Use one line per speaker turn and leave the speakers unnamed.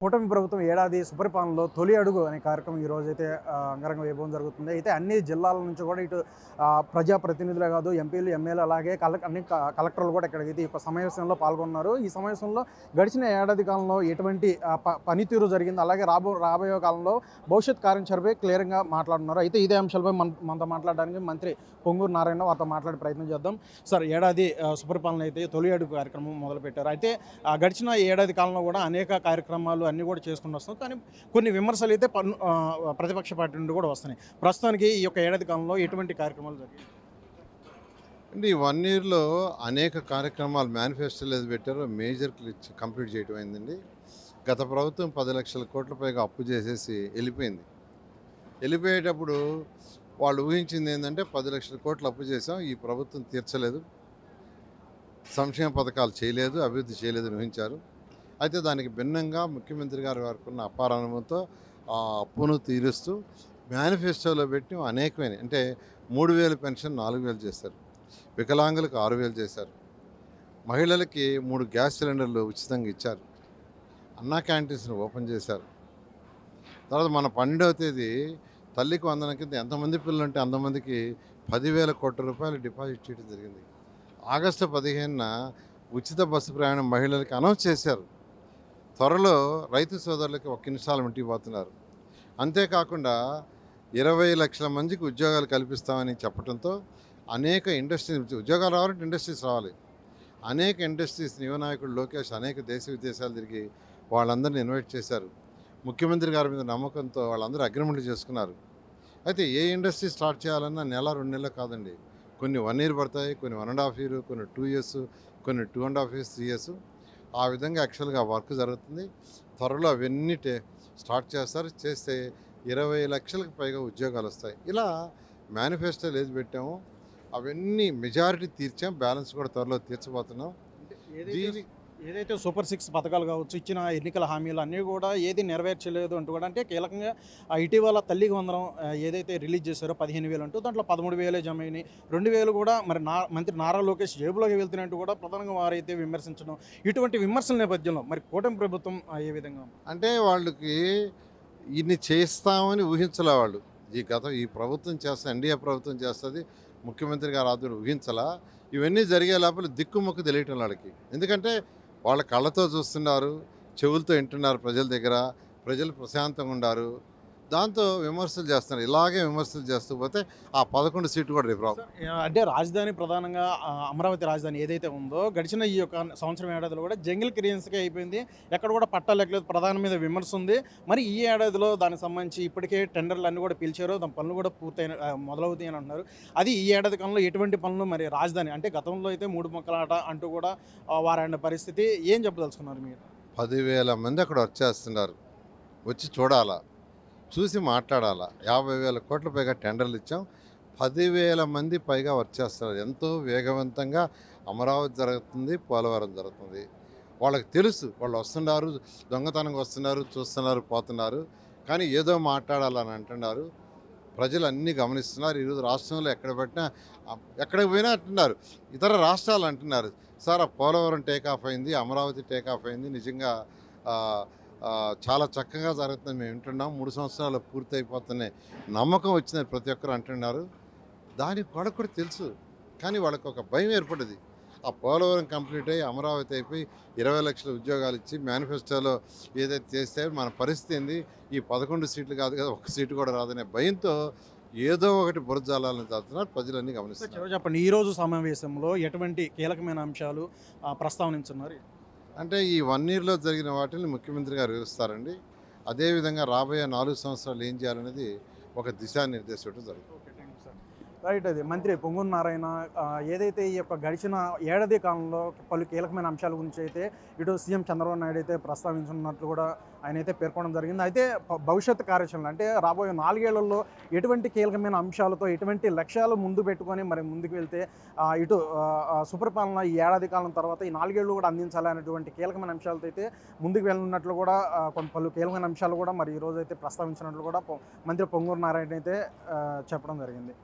కూటమి ప్రభుత్వం ఏడాది సుపరిపాలనలో తొలి అడుగు అనే కార్యక్రమం ఈరోజైతే అంగరంగ వైభవం జరుగుతుంది. అయితే అన్ని జిల్లాల నుంచి కూడా ఇటు ప్రజాప్రతినిధులే కాదు, ఎంపీలు, ఎమ్మెల్యేలు అలాగే అన్ని కలెక్టర్లు కూడా ఇక్కడికి ఈ సమావేశంలో పాల్గొన్నారు. ఈ సమావేశంలో గడిచిన ఏడాది కాలంలో ఎటువంటి పనితీరు జరిగింది, అలాగే రాబోయే కాలంలో భవిష్యత్ కార్యాచరణపై క్లియర్గా మాట్లాడుతున్నారు. అయితే ఇదే అంశాలపై మనతో మాట్లాడడానికి మంత్రి పొంగూరు నారాయణ వారితో మాట్లాడే ప్రయత్నం చేద్దాం. సార్, ఏడాది సుపరిపాలన అయితే తొలి అడుగు కార్యక్రమం మొదలుపెట్టారు. అయితే గడిచిన ఏడాది కాలంలో కూడా అనేక కార్యక్రమాలు అన్నీ కూడా చేసుకుంటూ వస్తాం. కానీ కొన్ని విమర్శలు అయితే ప్రతిపక్ష పార్టీ నుండి కూడా వస్తున్నాయి. ప్రస్తుతానికి ఈ యొక్క ఏడాది కాలంలో ఎటువంటి కార్యక్రమాలు జరిగాయి?
అంటే ఈ 1 ఇయర్‌లో అనేక కార్యక్రమాలు మేనిఫెస్టోలో ఏది పెట్టారో మేజర్‌లు కంప్లీట్ చేయడం అయిందండి. గత ప్రభుత్వం 10,00,000 కోట్ల పైగా అప్పు చేసేసి వెళ్ళిపోయింది. వెళ్ళిపోయేటప్పుడు వాళ్ళు ఊహించింది ఏంటంటే 10,00,000 కోట్లు అప్పు చేసాం, ఈ ప్రభుత్వం తీర్చలేదు, సంక్షేమ పథకాలు చేయలేదు, అభివృద్ధి చేయలేదని ఊహించారు. అయితే దానికి భిన్నంగా ముఖ్యమంత్రి గారు వారికి అపార అనుభవంతో ఆ అప్పును తీరుస్తూ మేనిఫెస్టోలో పెట్టి అనేకమైన అంటే 3,000 పెన్షన్ 4,000 చేశారు, వికలాంగులకు 6,000 చేశారు, మహిళలకి 3 గ్యాస్ సిలిండర్లు ఉచితంగా ఇచ్చారు, అన్నా క్యాంటీన్స్ని ఓపెన్ చేశారు. తర్వాత మన 12వ తేదీ తల్లికి వందనం కింద ఎంతమంది పిల్లలు ఉంటే అంతమందికి 10,000 కోట్ల రూపాయలు డిపాజిట్ చేయడం జరిగింది. ఆగస్టు 15న ఉచిత బస్సు ప్రయాణం మహిళలకి అనౌన్స్ చేశారు. త్వరలో రైతు సోదరులకి ఒక ఇన్స్టాల్మెంట్ ఇవ్వబోతున్నారు. అంతేకాకుండా 20 లక్షల మందికి ఉద్యోగాలు కల్పిస్తామని చెప్పడంతో అనేక ఇండస్ట్రీస్, ఉద్యోగాలు రావాలంటే ఇండస్ట్రీస్ రావాలి. అనేక ఇండస్ట్రీస్ యువ నాయకుడు లోకేష్ అనేక దేశ విదేశాలు తిరిగి వాళ్ళందరినీ ఇన్వైట్ చేశారు. ముఖ్యమంత్రి గారి మీద నమ్మకంతో వాళ్ళందరూ అగ్రిమెంట్లు చేసుకున్నారు. అయితే ఏ ఇండస్ట్రీ స్టార్ట్ చేయాలన్నా నెల 2 నెలలు కాదండి. కొన్ని 1 ఇయర్ పడతాయి, కొన్ని 1.5 ఇయర్, కొన్ని 2 ఇయర్స్, కొన్ని 2.5 ఇయర్స్, 3 ఇయర్స్. ఆ విధంగా యాక్చువల్గా వర్క్ జరుగుతుంది. త్వరలో అవన్నీ స్టార్ట్ చేస్తారు. చేస్తే 20 లక్షలకు పైగా ఉద్యోగాలు వస్తాయి. ఇలా మేనిఫెస్టోలు ఏది పెట్టామో అవన్నీ మెజారిటీ తీర్చాం, బ్యాలెన్స్ కూడా త్వరలో తీర్చబోతున్నాం. దీని
ఏదైతే సూపర్ 6 పథకాలు కావచ్చు, ఇచ్చిన ఎన్నికల హామీలు అన్నీ కూడా ఏది నెరవేర్చలేదు అంటూ కూడా, అంటే కీలకంగా ఇటీవల తల్లికి వందనం ఏదైతే రిలీజ్ చేశారో 15,000 అంటూ దాంట్లో 13,000 జమ అయినాయి. 2,000 కూడా మరి మంత్రి నారా లోకేష్ జేబులోకి వెళ్తున్నట్టు కూడా ప్రధానంగా వారైతే విమర్శించడం, ఇటువంటి విమర్శల నేపథ్యంలో మరి కూటమి ప్రభుత్వం ఏ విధంగా
అంటే వాళ్ళకి ఇన్ని చేస్తామని ఊహించలే వాళ్ళు. ఈ ప్రభుత్వం చేస్తుంది, ఎన్డీఏ ప్రభుత్వం చేస్తుంది, ముఖ్యమంత్రి గారు ఆధ్వర్యంలో ఊహించలా. ఇవన్నీ జరిగే లోపల దిక్కుముక్కు తెలియటం వాళ్ళకి. ఎందుకంటే వాళ్ళ కళ్ళతో చూస్తున్నారు, చెవులతో వింటున్నారు, ప్రజల దగ్గర ప్రజలు ప్రశాంతంగా ఉన్నారు. దాంతో విమర్శలు చేస్తున్నారు. ఇలాగే విమర్శలు చేస్తూ పోతే ఆ 11 సీట్లు కూడా రేపు రావు.
అంటే రాజధాని ప్రధానంగా అమరావతి రాజధాని ఏదైతే ఉందో గడిచిన ఈ యొక్క సంవత్సరం ఏడాదిలో కూడా జంగిల్ క్లియరెన్స్కే అయిపోయింది. ఎక్కడ కూడా పట్టాలు ఎక్కలేదు, ప్రధాని మీద విమర్శ ఉంది. మరి ఈ ఏడాదిలో దానికి సంబంధించి ఇప్పటికే టెండర్లు అన్నీ కూడా పిలిచారు, దాని పనులు కూడా పూర్తయిన మొదలవుతాయి అని అంటున్నారు. అది ఈ ఏడాది కాలంలో ఎటువంటి పనులు మరి రాజధాని అంటే గతంలో అయితే 3 మొక్కలాట అంటూ కూడా వారైన పరిస్థితి ఏం చెప్పదలుచుకున్నారు మీరు?
10,000 మంది అక్కడ వచ్చేస్తున్నారు, వచ్చి చూడాలా, చూసి మాట్లాడాలా. 50,000 కోట్ల పైగా టెండర్లు ఇచ్చాం, 10,000 మంది పైగా వర్క్ చేస్తున్నారు. ఎంతో వేగవంతంగా అమరావతి జరుగుతుంది, పోలవరం జరుగుతుంది. వాళ్ళకి తెలుసు, వాళ్ళు వస్తున్నారు, దొంగతనంగా వస్తున్నారు, చూస్తున్నారు, పోతున్నారు, కానీ ఏదో మాట్లాడాలని అంటున్నారు. ప్రజలు అన్నీ గమనిస్తున్నారు. ఈరోజు రాష్ట్రంలో ఎక్కడికి పోయినా అంటున్నారు, ఇతర రాష్ట్రాలు అంటున్నారు, సార్ ఆ పోలవరం టేకాఫ్ అయింది, అమరావతి టేకాఫ్ అయింది, నిజంగా చాలా చక్కగా జరుగుతుంది, మేము వింటున్నాం, 3 సంవత్సరాలు పూర్తి అయిపోతున్నాయి, నమ్మకం వచ్చిందని ప్రతి ఒక్కరు అంటున్నారు. దానికి వాళ్ళకు కూడా తెలుసు, కానీ వాళ్ళకు ఒక భయం ఏర్పడింది. ఆ పోలవరం కంప్లీట్ అయ్యి అమరావతి అయిపోయి 20 లక్షల ఉద్యోగాలు ఇచ్చి మేనిఫెస్టోలో ఏదైతే చేస్తే మన పరిస్థితి ఏంది, ఈ 11 సీట్లు కాదు కదా, 1 సీటు కూడా రాదనే భయంతో ఏదో ఒకటి బురజాలని చదువుతున్నారు, ప్రజలన్నీ గమనిస్తున్నారు.
చెప్పండి, ఈరోజు సమావేశంలో ఎటువంటి కీలకమైన అంశాలు ప్రస్తావనించున్నారు?
అంటే ఈ 1 ఇయర్‌లో జరిగిన వాటిని ముఖ్యమంత్రి గారు వివరిస్తారండి. అదేవిధంగా రాబోయే 4 సంవత్సరాలు ఏం చేయాలనేది ఒక దిశానిర్దేశం జరుగుతుంది.
రైట్. అది మంత్రి పొంగూరు నారాయణ ఏదైతే ఈ యొక్క గడిచిన ఏడాది కాలంలో పలు కీలకమైన అంశాల గురించి అయితే ఇటు సీఎం చంద్రబాబు నాయుడు అయితే ప్రస్తావించున్నట్లు కూడా ఆయన అయితే పేర్కొనడం జరిగింది. అయితే భవిష్యత్ కార్యాచరణ అంటే రాబోయే 4 ఏళ్లలో ఎటువంటి కీలకమైన అంశాలతో ఎటువంటి లక్ష్యాలు ముందు పెట్టుకొని మరి ముందుకు వెళ్తే ఇటు సుపరిపాలన ఈ ఏడాది కాలం తర్వాత ఈ 4 ఏళ్ళు కూడా అందించాలి అనేటువంటి కీలకమైన అంశాలతో అయితే ముందుకు వెళ్ళినట్లు కూడా పలు కీలకమైన అంశాలు కూడా మరి ఈరోజు అయితే ప్రస్తావించినట్లు కూడా మంత్రి పొంగూరు నారాయణ అయితే చెప్పడం జరిగింది.